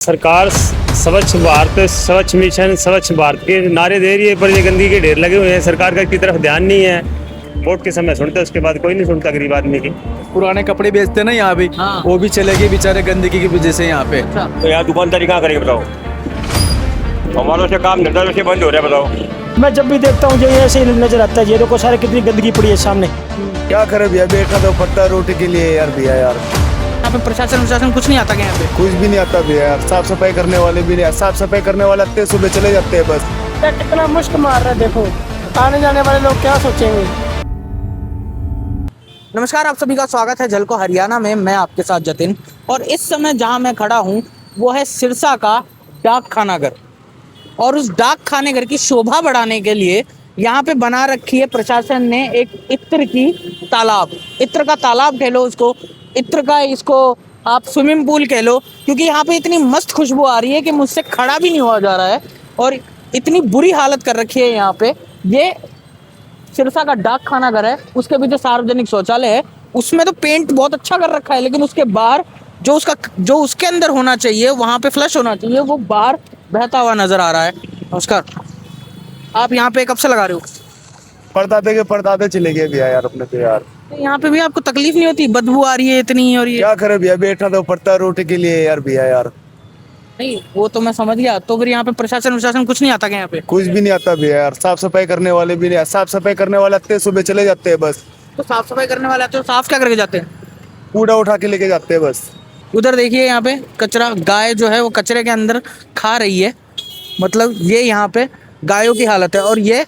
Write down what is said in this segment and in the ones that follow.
सरकार स्वच्छ भारत, स्वच्छ मिशन, स्वच्छ भारत के नारे दे रही है, पर ये गंदगी के ढेर लगे हुए हैं। सरकार का की तरफ ध्यान नहीं है। वोट के समय सुनते, उसके बाद कोई नहीं सुनता गरीब आदमी की। पुराने कपड़े बेचते ना यहाँ भी, हाँ। वो भी चले गए बेचारे गंदगी की वजह से यहाँ पे। तो यहाँ दुकानदारी कहाँ करेंगे बताओ? हमारे से काम धंधा वैसे बंद हो रहा है बताओ। मैं जब भी देखता हूँ ये ऐसे ही नजर आता है। ये देखो सारे कितनी गंदगी पड़ी है सामने। क्या करे भैया, बैठा तो पड़ता है रोटी के लिए यार भैया यार। यहाँ पे प्रशासन कुछ नहीं आता क्या यहाँ पे? कुछ भी नहीं आता भैया यार। साफ सफाई करने वाले भी नहीं, साफ सफाई करने वाले आते सुबह चले जाते हैं बस। कितना मुश्क मार रहा है, देखो आने जाने वाले लोग क्या सोचेंगे। नमस्कार, आप सभी का स्वागत है झलको हरियाणा में। मैं आपके साथ जतिन, और इस समय जहाँ मैं खड़ा हूँ वो है सिरसा का डाक खाना घर। और उस डाक खाने घर की शोभा बढ़ाने के लिए यहाँ पे बना रखी है प्रशासन ने एक इत्र की तालाब। इत्र का तालाब कह लो उसको, इत्र का इसको आप स्विमिंग पूल कह लो, क्योंकि यहाँ पे इतनी मस्त खुशबू आ रही है कि मुझसे खड़ा भी नहीं हुआ जा रहा है। और इतनी बुरी हालत कर रखी है यहाँ पे। ये सिरसा का डाक खाना घर है, उसके भी जो सार्वजनिक शौचालय है उसमें तो पेंट बहुत अच्छा कर रखा है, लेकिन उसके बाहर जो उसके अंदर होना चाहिए, वहाँ पे फ्लश होना चाहिए, वो बाहर बहता हुआ नजर आ रहा है। नमस्कार, आप यहाँ पे कब से लगा रहे हो? परदादे के परदादे चले गए भैया यार अपने तो यार। यहाँ पे भी आपको तकलीफ नहीं होती? बदबू आ रही है इतनी, और ये क्या करे भैया, बैठा तो पड़ता है रोटी के लिए यार भैया यार। नहीं, वो तो मैं समझ गया। तो फिर यहाँ पे प्रशासन कुछ नहीं आता क्या यहाँ पे? कुछ भी नहीं आता भैया यार। साफ सफाई करने वाले भी नहीं, साफ सफाई करने वाले आते सुबह चले जाते हैं बस। तो साफ सफाई करने वाले आते हो, साफ क्या करके जाते हैं? कूड़ा उठा के लेके जाते हैं बस। उधर देखिए, यहाँ पे कचरा, गाय जो है वो कचरे के अंदर खा रही है। मतलब ये यहाँ पे गायों की हालत है। और ये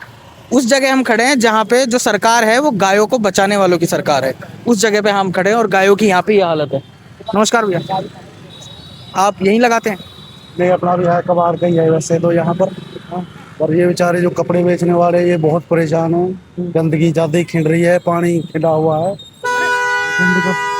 उस जगह हम खड़े हैं जहाँ पे जो सरकार है वो गायों को बचाने वालों की सरकार है। उस जगह पे हम खड़े हैं और गायों की यहाँ पे ये हालत है। नमस्कार भैया, आप यहीं लगाते हैं? नहीं, अपना भी है कबाड़ का ही है वैसे तो यहाँ पर। और ये बेचारे जो कपड़े बेचने वाले ये बहुत परेशान हैं। गंदगी ज्यादा ही खिल रही है, पानी खिला हुआ है।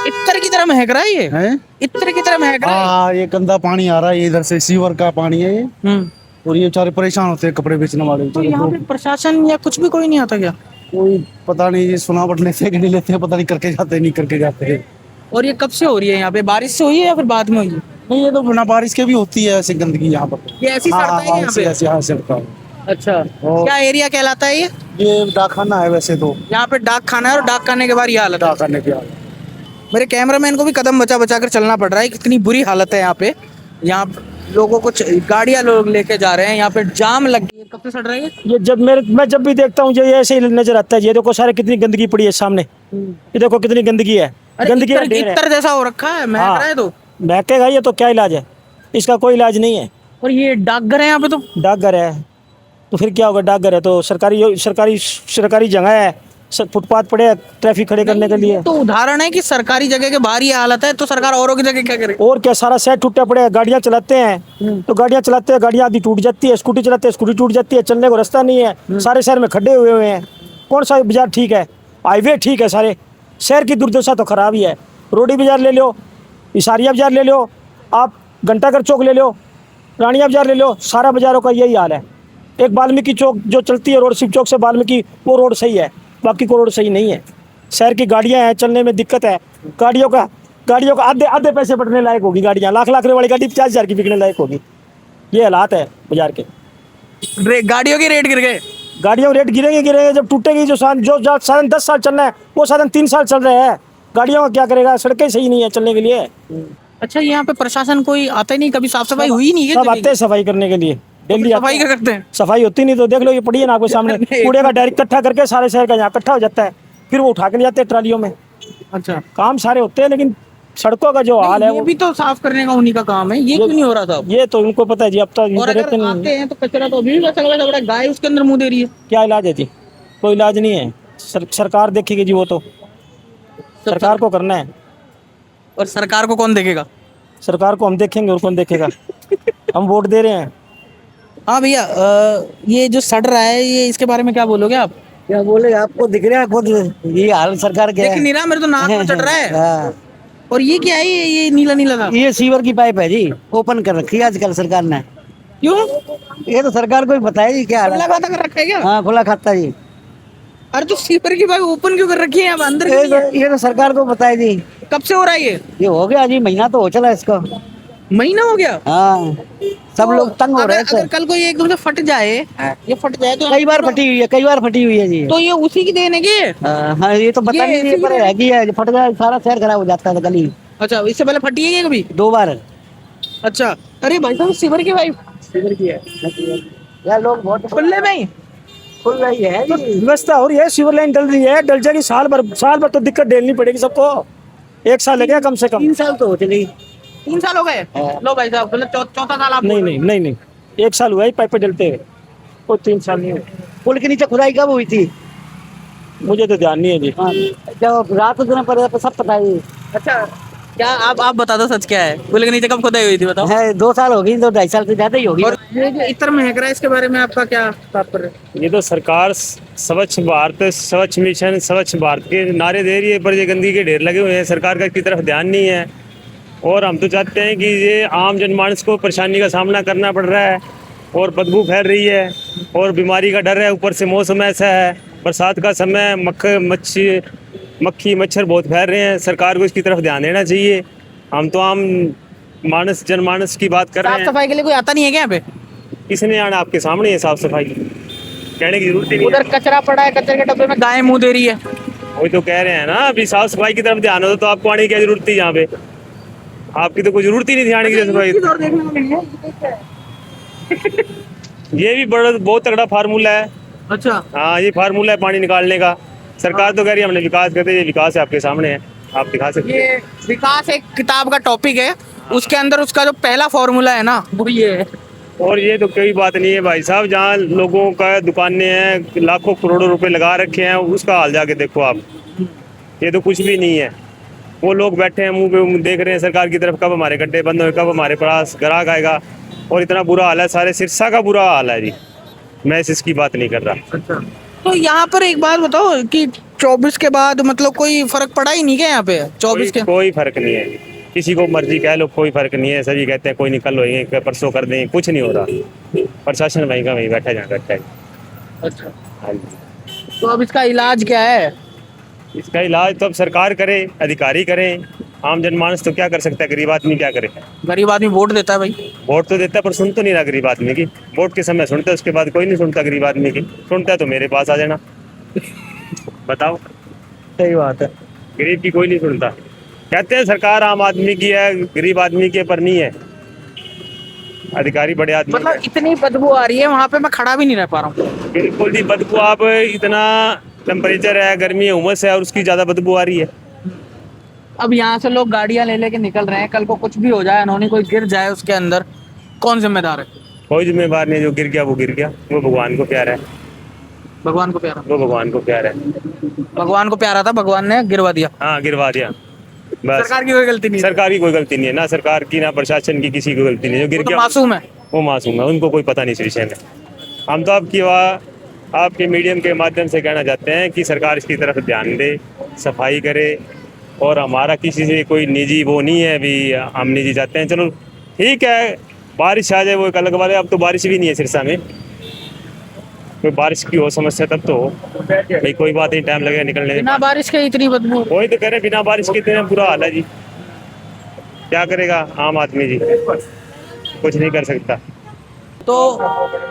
इत्र की तरह महक रहा है ये। हैं? इत्र की तरह महक रहा है। हाँ, ये गंदा पानी आ रहा है, ये इधर से सीवर का पानी है ये। और ये बेचारे परेशान होते हैं कपड़े बेचने वाले। तो यहाँ पे प्रशासन या कुछ भी कोई नहीं आता क्या? कोई पता नहीं, ये सुनावट लेते हैं कि नहीं लेते हैं, पता नहीं, करके जाते नहीं करके जाते हैं। और ये कब से हो रही है यहाँ पे? बारिश से हुई है या फिर बाद में हुई है? नहीं, ये तो बिना बारिश के भी होती है ऐसी गंदगी यहाँ पर। ये ऐसी सड़ता है यहाँ पे? ऐसे यहाँ सड़ता है। अच्छा, और- क्या एरिया कहलाता है ये? ये डाकखाना है वैसे तो। यहाँ पे डाक खाना है, और डाक खाने के बाद ये हालत है। डाकखाने के आगे मेरे कैमरामैन को भी कदम बचा बचा कर चलना पड़ रहा है, कितनी बुरी हालत है यहाँ पे। यहाँ लोगों को गाड़ियां लोग लेके जा रहे हैं, यहाँ पे जाम लग गई है। कब से सड़ रही है? ये मैं जब भी देखता हूँ ये ऐसे ही नजर आता है। ये देखो सारे कितनी गंदगी पड़ी है सामने। ये देखो कितनी गंदगी है। गंदगी का ढेर है। इत्र जैसा हो रखा है, महक रहा है। तो महकेगा ये तो क्या इलाज है? इसका कोई इलाज नहीं है। और ये डाकघर है यहाँ पे, तो डाकघर है तो फिर क्या होगा? डाकघर है तो सरकारी जगह है, फुटपाथ पड़े हैं ट्रैफिक खड़े करने के लिए। तो उदाहरण है कि सरकारी जगह के बाहर ये हालत है, तो सरकार औरों की जगह क्या करे? और क्या, सारा सेट टूटे पड़े हैं। गाड़ियाँ चलाते हैं तो गाड़ियाँ आधी टूट जाती है। स्कूटी चलाते हैं, स्कूटी टूट जाती है। चलने को रास्ता नहीं है। सारे शहर में खड्डे हुए हैं। कौन सा बाजार ठीक है? हाईवे ठीक है? सारे शहर की दुर्दशा तो खराब ही है। रोडी बाजार ले लो, इसारिया बाजार ले लो, आप घंटाघर चौक ले लो, रानिया बाजार ले लो, सारा बाजारों का यही हाल है। एक वाल्मीकि चौक जो चलती है रोड, शिव चौक से वाल्मीकि, वो रोड सही है, बाकी को रोड सही नहीं है। शहर की गाड़ियाँ हैं, चलने में दिक्कत है। गाड़ियों का आधे पैसे बढ़ने लायक होगी। गाड़ियाँ लाख रुपए वाली गाड़ी 50,000 की बिकने लायक होगी। ये हालात है बाजार के। गाड़ियों के रेट गिर गए। गाड़ियों रेट गिरेंगे जब टूटेगी। जो साधन 10 साल चल रहा है वो साधन 3 साल चल रहे हैं। गाड़ियों का क्या करेगा? सड़कें सही नहीं है चलने के लिए। अच्छा, यहाँ पे प्रशासन कोई आता ही नहीं? कभी साफ सफाई हुई नहीं है? सब आते हैं सफाई करने के लिए, डेली सफाई क्या करते हैं? सफाई होती नहीं तो देख लो, ये पड़ी है ना आपके सामने। कूड़े का डायरेक्ट इकट्ठा करके सारे शहर का यहाँ इकट्ठा हो जाता है, फिर वो उठा के ले जाते हैं ट्रालियों में। अच्छा, काम सारे होते हैं, लेकिन सड़कों का जो हाल है ये भी तो साफ करने का उन्हीं का काम है। ये क्यों नहीं हो रहा था? ये तो उनको पता है जी। अब तो और अगर आते हैं तो कचरा तो अभी भी वैसा लगा बड़ा, गाय उसके अंदर मुंह दे रही है। क्या इलाज है जी? कोई इलाज नहीं है। सरकार देखेगी जी, वो तो सरकार को करना है। और सरकार को कौन देखेगा? सरकार को हम देखेंगे, और कौन देखेगा? हम वोट दे रहे हैं। हाँ भैया, ये जो सड़ रहा है, ये इसके बारे में क्या बोलोगे आप? क्या बोले, आपको दिख रहा है खुद ये हाल सरकार के देख नहीं रहा, मेरे तो नाक में चढ़ रहा है। हाँ। और ये क्या है? ये नीला नीला था। ये सीवर की पाइप है जी, ओपन कर रखी है आजकल सरकार ने। क्यों? ये तो सरकार को ही पता है जी क्या हाल है। खुला खाता कर रखा है क्या? हाँ, खुला खाता जी। अरे तो सीवर की पाइप ओपन क्यों कर रखी है? अब अंदर ये तो सरकार को पता है जी। कब से हो रहा है ये? ये हो गया जी, महीना तो हो चला इसको। महीना हो गया। हाँ सब लोग तंग हो रहे अगर हैं। कल को ये एकदम से फट जाए, ये फट जाए तो कई बार फटी हुई है, कई बार फटी हुई है जी। तो ये उसी की देन है कि हाँ ये तो पता ये नहीं है, पर हैगी है, फट जाए सारा शहर खराब हो जाता है गली। अच्छा, इससे पहले फटी है क्या कभी? 2 बार अच्छा, अरे भाई साहब सिवर की वाइफ सिवर की है यार, लोग बहुत खुले में ही। खुल रही है तो जी। व्यवस्था हो रही है, सीवर लाइन डल रही है, डल जाएगी साल भर तो दिक्कत झेलनी पड़ेगी सबको। 1 साल लगेगा कम से कम। 3 साल तो हो चली। 3 साल हो गए। लो भाई साहब, मतलब चौथा साल आप नहीं नहीं नहीं नहीं, 1 साल हुआ है पाइप डलते हुए, कोई 3 साल नहीं हुआ। पुल के नीचे खुदाई कब हुई थी? मुझे तो ध्यान नहीं है जी। हाँ, जब रात को दिन पर सब पता है। अच्छा, क्या आप बता दो सच क्या है? पुल के नीचे कब खुदाई हुई थी बताओ। है 2 साल हो गई, 2-2.5 साल से ज्यादा ही होगी। और ये जो इत्र महक रहा है, इसके बारे में आपका क्या तात्पर्य? ये तो सरकार स्वच्छ भारत, स्वच्छ मिशन, स्वच्छ भारत के नारे दे रही है, पर ये गंदगी के ढेर लगे हुए हैं। सरकार का इसकी तरफ ध्यान नहीं है, और हम तो चाहते हैं कि ये आम जनमानस को परेशानी का सामना करना पड़ रहा है, और बदबू फैल रही है, और बीमारी का डर है। ऊपर से मौसम ऐसा है, बरसात का समय, मक्खी मच्छर बहुत फैल रहे हैं। सरकार को इसकी तरफ ध्यान देना चाहिए। हम तो आम जनमानस की बात कर रहे साफ हैं। सफाई के लिए कोई आता नहीं है क्या यहाँ पे? किसने आना, आपके सामने है साफ सफाई, कहने की जरूरत ही नहीं उधर है। कचरा पड़ा है, कचरे के डब्बे में गाय मुंह दे रही है। वही तो कह रहे हैं ना, अभी साफ सफाई की तरफ ध्यान हो तो आपको आने की क्या जरूरत थी यहाँ पे? आपकी तो कोई जरूरत ही नहीं थी आने की सफाई। ये भी बहुत तगड़ा फार्मूला है। अच्छा, हाँ, ये फार्मूला है पानी निकालने का। सरकार तो कह रही है हमने विकास करते, ये विकास है आपके सामने है, आप दिखा सकते हैं। ये विकास एक किताब का टॉपिक है, उसके अंदर उसका जो पहला फॉर्मूला है ना, वो ये है। और ये तो कोई बात नहीं है भाई साहब, जहाँ लोगों का दुकानें हैं, लाखों करोड़ों रुपए लगा रखे हैं, उसका हाल जाके देखो आप। ये तो कुछ भी नहीं है। वो लोग बैठे हैं मुंह पे मुंह देख रहे हैं सरकार की तरफ, कब हमारे गड्ढे बंद होंगे, कब हमारे पास ग्राहक आएगा। और इतना बुरा हाल है, सारे सिरसा का बुरा हाल है जी। मैं इसकी बात नहीं कर रहा। तो यहाँ पर एक बात बताओ कि 24 के बाद मतलब कोई फर्क पड़ा ही नहीं क्या यहाँ पे? 24 के कोई फर्क नहीं है, किसी को मर्जी कह लो, कोई फर्क नहीं है। सभी कहते हैं कोई निकल होएंगे, परसों कर देंगे, कुछ नहीं हो रहा। प्रशासन वहीं का वहीं बैठा, जहाँ बैठा है। अच्छा, हाँ जी। तो अब इसका इलाज क्या है? इसका इलाज तो अब सरकार करे, अधिकारी करें। आम जनमानस तो क्या कर सकता है, गरीब आदमी क्या करे? गरीब आदमी वोट देता है भाई। वोट तो देता है पर सुन तो नहीं रहा गरीब आदमी की। वोट के समय सुनता है, उसके बाद कोई नहीं सुनता गरीब आदमी की। सुनता है तो मेरे पास आ जाना, बताओ। सही बात है। गरीब की कोई नहीं सुनता। कहते हैं सरकार आम आदमी की है, गरीब आदमी के पर नहीं है। अधिकारी बड़े आदमी मतलब इतनी बदबू आ रही है वहाँ पे, मैं खड़ा भी नहीं रह पा रहा हूँ। बिल्कुल जी, बदबू। आप इतना टेम्परेचर है, गर्मी है, उमस है, और उसकी ज़्यादा बदबू आ रही है। अब यहाँ से लोग गाड़ियाँ ले लेके निकल रहे हैं, कल को कुछ भी हो जाए, उन्होंने कोई गिर जाए उसके अंदर, कौन जिम्मेदार है? कोई जिम्मेदार नहीं, जो गिर गया वो गिर गया। वो भगवान को प्यारा है, भगवान को प्यारा। वो भगवान को प्यारा है। भगवान को प्यारा था, भगवान ने गिरवा दिया। हाँ, गिरवा दिया बस। सरकार की कोई गलती नहीं है। सरकार की कोई गलती नहीं है, ना सरकार की ना प्रशासन की, किसी की गलती नहीं है। जो गिर वो तो गया मासूम है। वो मासूम है, उनको कोई पता नहीं इस विषय में। हम तो आपके मीडियम के माध्यम से कहना चाहते हैं कि सरकार इसकी तरफ ध्यान दे, सफाई करे। और हमारा किसी से कोई निजी वो नहीं है, अभी हम निजी चाहते हैं। चलो ठीक है, बारिश आ जाए वो एक अलग बात है। अब तो बारिश भी नहीं है सिरसा में, कोई बारिश की हो समस्या तब तो हो भाई, कोई बात नहीं, टाइम लगेगा निकलने में। बिना बारिश के इतनी बदबू। वही तो कह रहे हैं, बिना बारिश के इतना बुरा हाल है जी। क्या करेगा आम आदमी जी, कुछ नहीं कर सकता। तो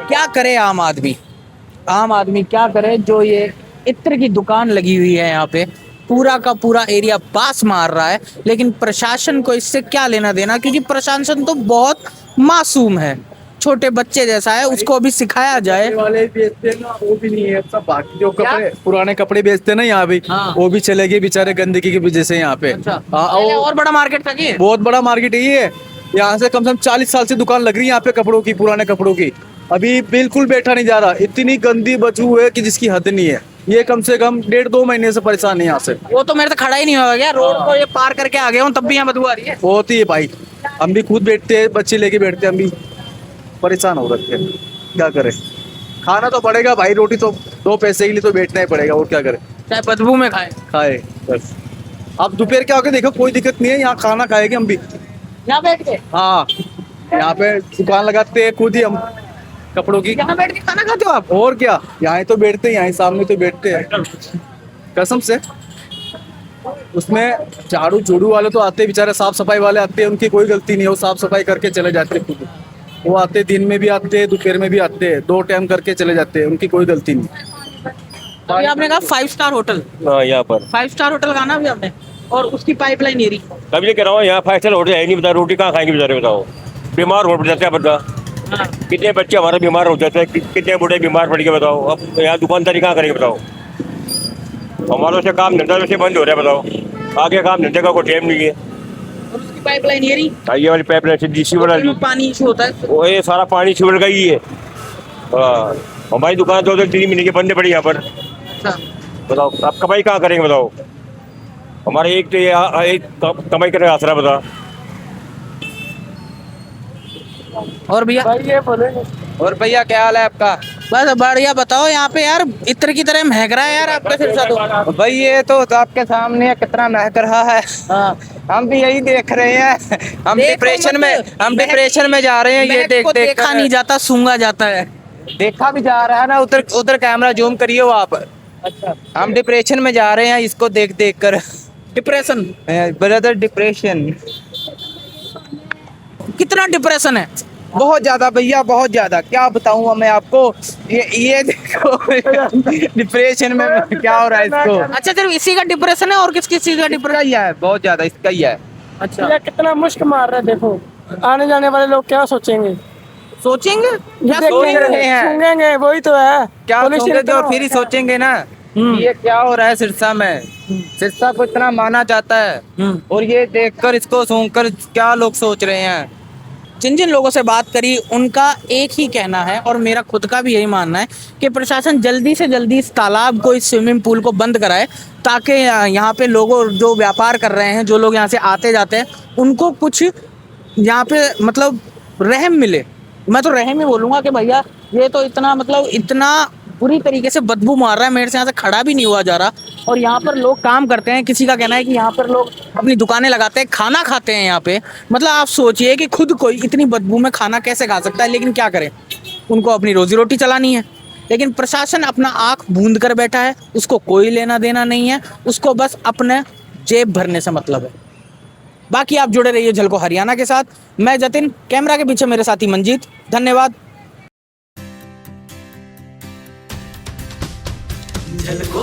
क्या करे आम आदमी? आम आदमी क्या करे जो ये इत्र की दुकान लगी हुई है यहाँ पे, पूरा का पूरा एरिया बास मार रहा है, लेकिन प्रशासन को इससे क्या लेना देना? क्योंकि प्रशासन तो बहुत मासूम है, छोटे बच्चे जैसा है, उसको अभी सिखाया जाए। वाले बेचते हैं ना, वो भी नहीं है। सब बाकी जो कपड़े, पुराने कपड़े बेचते हैं ना यहाँ भी, हाँ। वो भी चले गए बेचारे गंदगी की वजह से यहाँ पे। अच्छा, हाँ, पहले और बड़ा मार्केट था कि? बहुत बड़ा मार्केट है ये। यहाँ से कम से कम 40 साल से दुकान लग रही है यहाँ पे कपड़ों की, पुराने कपड़ों की। अभी बिल्कुल बैठा नहीं जा रहा, इतनी गंदी बदबू है कि जिसकी हद नहीं है। ये कम से कम 1.5-2 महीने से परेशान है यहाँ से। वो तो मेरे से खड़ा ही नहीं होगा क्या? रोड को ये पार करके आ गया हूँ, तब भी यहाँ बदबू आ रही है। बहुत ही है भाई, हम भी खुद बैठते हैं, बच्चे लेके बैठते हैं, हम भी परेशान हो रखे हैं। क्या करें, खाना तो पड़ेगा भाई, रोटी तो 2 पैसे के लिए तो बैठना ही पड़ेगा, और क्या करें, चाहे बदबू में खाए। खाए बस। अब दोपहर क्या होकर देखो, कोई दिक्कत नहीं है, यहाँ खाना खाएंगे हम भी। यहाँ बैठ के? हाँ, यहाँ पे दुकान लगाते हैं खुद ही हम कपड़ों की। यहाँ बैठ के खाना खाते हो आप? और क्या, यहाँ तो बैठते हैं, यहाँ सामने तो बैठते हैं कसम से। उसमें झाड़ू झूड़ू वाले तो आते हैं, बेचारे साफ सफाई वाले आते हैं, उनकी कोई गलती नहीं है, वो साफ सफाई करके चले जाते हैं खुद। वो आते दिन में भी आते हैं, दोपहर में भी आते हैं, 2 टाइम करके चले जाते हैं, उनकी कोई गलती नहीं। अभी आपने कहा 5 स्टार होटल, हाँ यहाँ पर 5 स्टार होटल का ना अभी आपने, और उसकी पाइपलाइन एरी। तभी ये कह रहा हूँ यहाँ 5 स्टार होटल है नहीं, बता रोटी कहाँ खाएंगे बेचारे बताओ। बीमार हो जाते हैं बंदा, कितने बच्चे हमारे बीमार हो जाते हैं, कितने बूढ़े बीमार पड़ के बताओ। अब यहाँ दुकानदारी कहाँ करेंगे बताओ। हमारे से काम धंधा वैसे बंद हो रहा है बताओ, आगे काम धंधे का कोई टाइम नहीं है। और उसकी पाइपलाइन एरी, ये वाली पाइपलाइन से डीसी वाला उसमें पानी इशू होता है। वो ये सारा पानी छिड़ का ही है। हाँ, हमारी दुकान 2-3 महीने के बंदे पड़ी यहाँ पर अच्छा, बताओ। आप कमाई कहाँ करेंगे बताओ। हमारे एक तो ये एक कमाई करने का आसरा बता। और भैया और भैया क्या हाल है आपका? बस बढ़िया, बताओ यहाँ पे यार इत्र की तरह महक रहा है यार आपका सिरसा तो। भाई ये तो आपके सामने है, कितना महक रहा है। हाँ, हम भी यही देख रहे हैं, हम देखो डिप्रेशन में, मत, हम महक- डिप्रेशन में जा रहे हैं। ये महक देख को देख देखा कर। नहीं जाता, सूंघा जाता है। देखा भी जा रहा है ना, उधर उधर कैमरा जूम करिए वहाँ पर। अच्छा, हम डिप्रेशन में जा रहे हैं इसको देख देख कर। डिप्रेशन, ब्रदर डिप्रेशन कितना डिप्रेशन है? बहुत ज्यादा भैया, बहुत ज्यादा। क्या बताऊँ मैं आपको, ये देखो डिप्रेशन में क्या हो रहा है इसको। अच्छा, सिर्फ इसी का डिप्रेशन है और किस किस चीज का इसका डिप्रेशन? ही है, बहुत ज्यादा इसका ही है। अच्छा, कितना मुश्क मार रहा है, देखो आने जाने वाले लोग क्या सोचेंगे, सोचेंगे क्या सोच सोचेंगे? रहे हैं, सूंघेंगे, वही तो है। क्या पुलिस सोचेंगे इतना और फिर ही होता है। सोचेंगे ना कि ये क्या हो रहा है सिरसा में। सिरसा को इतना माना जाता है और ये देखकर, इसको सूंघकर क्या लोग सोच रहे हैं। जिन जिन लोगों से बात करी उनका एक ही कहना है, और मेरा खुद का भी यही मानना है कि प्रशासन जल्दी से जल्दी इस तालाब को, इस स्विमिंग पूल को बंद कराए, ताकि यहाँ पे लोगों जो व्यापार कर रहे हैं, जो लोग यहाँ से आते जाते हैं, उनको कुछ यहाँ पे मतलब रहम मिले। मैं तो रहम ही बोलूँगा कि भैया ये तो इतना मतलब इतना बुरी तरीके से बदबू मार रहा है, मेरे से यहाँ से खड़ा भी नहीं हुआ जा रहा। और यहाँ पर लोग काम करते हैं, किसी का कहना है कि यहाँ पर लोग अपनी दुकानें लगाते हैं, खाना खाते हैं यहाँ पे। मतलब आप सोचिए कि खुद कोई इतनी बदबू में खाना कैसे खा सकता है, लेकिन क्या करें, उनको अपनी रोजी रोटी चलानी है। लेकिन प्रशासन अपना आँख बूंद कर बैठा है, उसको कोई लेना देना नहीं है, उसको बस अपने जेब भरने से मतलब है। बाकी आप जुड़े रहिए झलको हरियाणा के साथ। मैं जतिन, कैमरा के पीछे मेरे साथी मंजीत। धन्यवाद। झलको